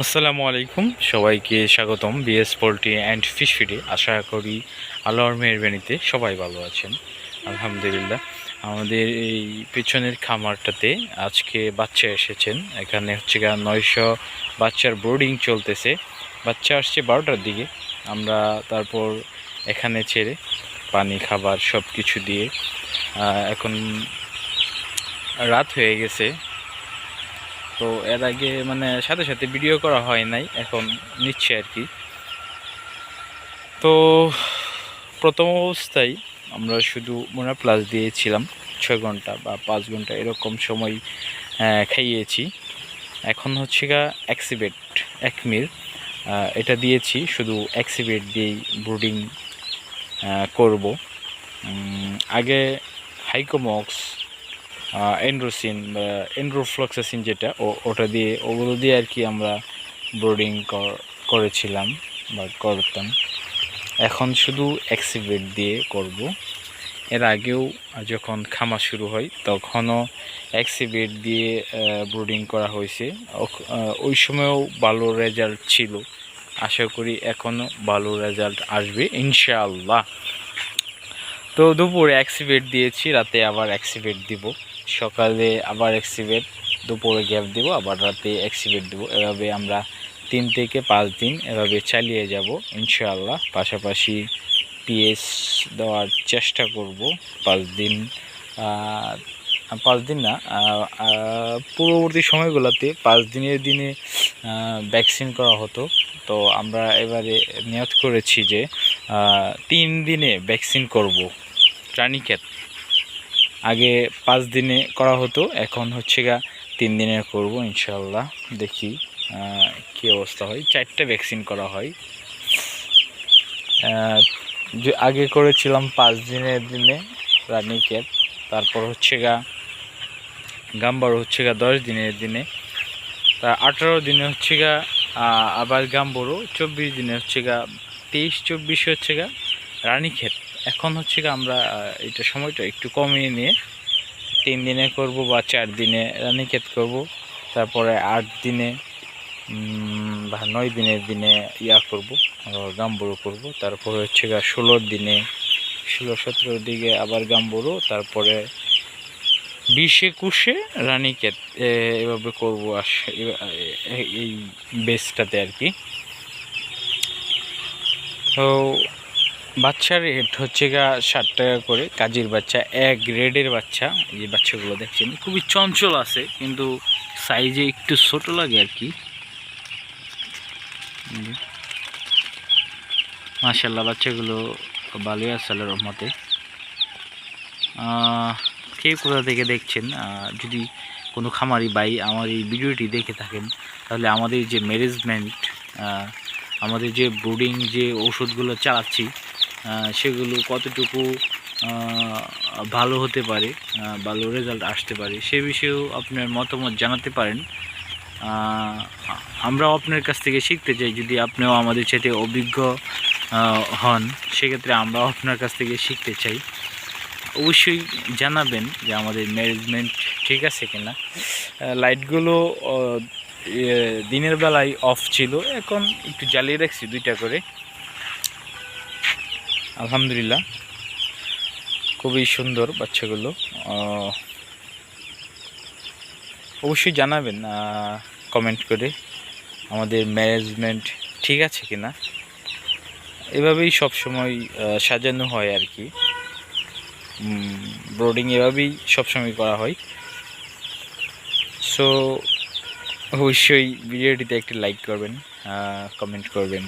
আসসালামু আলাইকুম, সবাইকে স্বাগতম বিএস পোল্ট্রি অ্যান্ড ফিশ ফিডে। আশা করি আল্লাহর মেহেরবানিতে সবাই ভালো আছেন। আলহামদুলিল্লাহ। আমাদের এই পেছনের খামারটাতে আজকে বাচ্চা এসেছেন। এখানে হচ্ছে 900 বাচ্চার ব্রোডিং চলতেছে। বাচ্চা আসছে 12টার দিকে। আমরা তারপর এখানে ছেড়ে পানি খাবার সব কিছু দিয়ে এখন রাত হয়ে গেছে। তো এর আগে সাথে সাথে ভিডিও করা হয় নাই, এখন নিচ্ছে আর কি। তো প্রথম অবস্থায় আমরা শুধু মোনা প্লাস দিয়েছিলাম 6 ঘন্টা বা 5 ঘন্টা এরকম সময় খাইয়েছি। এখন হচ্ছে অ্যাক্সিবেট 1 মিল এটা দিয়েছি, শুধু অ্যাক্সিবেট দিয়েই ব্রুডিং করব। আগে হাইকোমক্স, এন্ড্রোসিন বা এন্ড্রোফ্লক্সাসিন যেটা ওটা দিয়ে ওগুলো দিয়ে আর কি আমরা ব্রোডিং করেছিলাম বা করতাম। এখন শুধু অ্যাক্সিবেট দিয়ে করব। এর আগেও যখন খামার শুরু হয় তখনও অ্যাক্সিবেট দিয়ে ব্রোডিং করা হয়েছে। ওই সময়ও ভালো রেজাল্ট ছিল। আশা করি এখনও ভালো রেজাল্ট আসবে ইনশাআল্লাহ। তো দুপুরে অ্যাক্সিবেট দিয়েছি, রাতে আবার অ্যাক্সিবেট দিব। সকালে আবার অ্যাক্সিবেট, দুপুরে গ্যাপ দেব, আবার রাতে অ্যাক্সিবেট দেব। এভাবে আমরা 3 থেকে 5 দিন এভাবে চালিয়ে যাব ইনশাআল্লাহ। পাশাপাশি পিএস দেওয়ার চেষ্টা করব 5 দিন। 5 দিন না, পূর্ববর্তী সময়গুলোতে 5 দিনের দিনে ভ্যাকসিন করা হতো। তো আমরা এবারে নিয়ত করেছি যে 3 দিনে ভ্যাকসিন করব রানীক্ষেত। আগে 5 দিনে করা হতো, এখন হচ্ছে 3 দিনে করব ইনশাআল্লাহ। দেখি কী অবস্থা হয়। 4টা ভ্যাকসিন করা হয়। যে আগে করেছিলাম 5 দিনের দিনে রানীক্ষেত, তারপর হচ্ছে গাম্বার হচ্ছে 10 দিনের দিনে, তা 18 দিনে হচ্ছে আবার গাম্বরও, 24 দিনে হচ্ছে 23-24 হচ্ছে রানীক্ষেত। এখন হচ্ছে আমরা এটা সময়টা একটু কমিয়ে নিয়ে 3 দিনে করব বা 4 দিনে রানীক্ষেত করব। তারপরে 8 দিনে বা 9 দিনের দিনে করব, গাম্বুরু করব। তারপরে হচ্ছে 16 দিনে, 16-17 দিকে আবার গাম্বুরু, তারপরে 20-21 রানীক্ষেত এভাবে করব এই বেসটাতে আর কি। তো বাচ্চার রেট হচ্ছে 60 টাকা করে। কাজের বাচ্চা, এক গ্রেডের বাচ্চা। এই যে বাচ্চাগুলো দেখছেন খুবই চঞ্চল আছে, কিন্তু সাইজে একটু ছোট লাগে আর কি। মাশাআল্লাহ বাচ্চাগুলো ভালোই আছে আল্লাহর রহমতে। কে কোথা থেকে দেখছেন, যদি কোনো খামারি ভাই আমার এই ভিডিওটি দেখে থাকেন, তাহলে আমাদের যে ম্যানেজমেন্ট, আমাদের যে ব্রুডিং যে ওষুধগুলো চালাচ্ছি সেগুলো কতটুকু ভালো হতে পারে, ভালো রেজাল্ট আসতে পারে, সে বিষয়েও আপনার মতামত জানাতে পারেন। আমরাও আপনার কাছ থেকে শিখতে চাই। যদি আপনিও আমাদের সাথে অভিজ্ঞ হন, সেক্ষেত্রে আমরাও আপনার কাছ থেকে শিখতে চাই। অবশ্যই জানাবেন যে আমাদের ম্যানেজমেন্ট ঠিক আছে কিনা। লাইটগুলো দিনের বেলায় অফ ছিল, এখন একটু জ্বালিয়ে রাখছি 2টা করে। আলহামদুলিল্লাহ খুবই সুন্দর বাচ্চাগুলো। অবশ্যই জানাবেন কমেন্ট করে আমাদের ম্যানেজমেন্ট ঠিক আছে কিনা। এভাবেই সবসময় সাজানো হয় আর কি। ব্রোডিং এভাবেই সবসময় করা হয়। সো অবশ্যই ভিডিওটিতে একটি লাইক করবেন, কমেন্ট করবেন।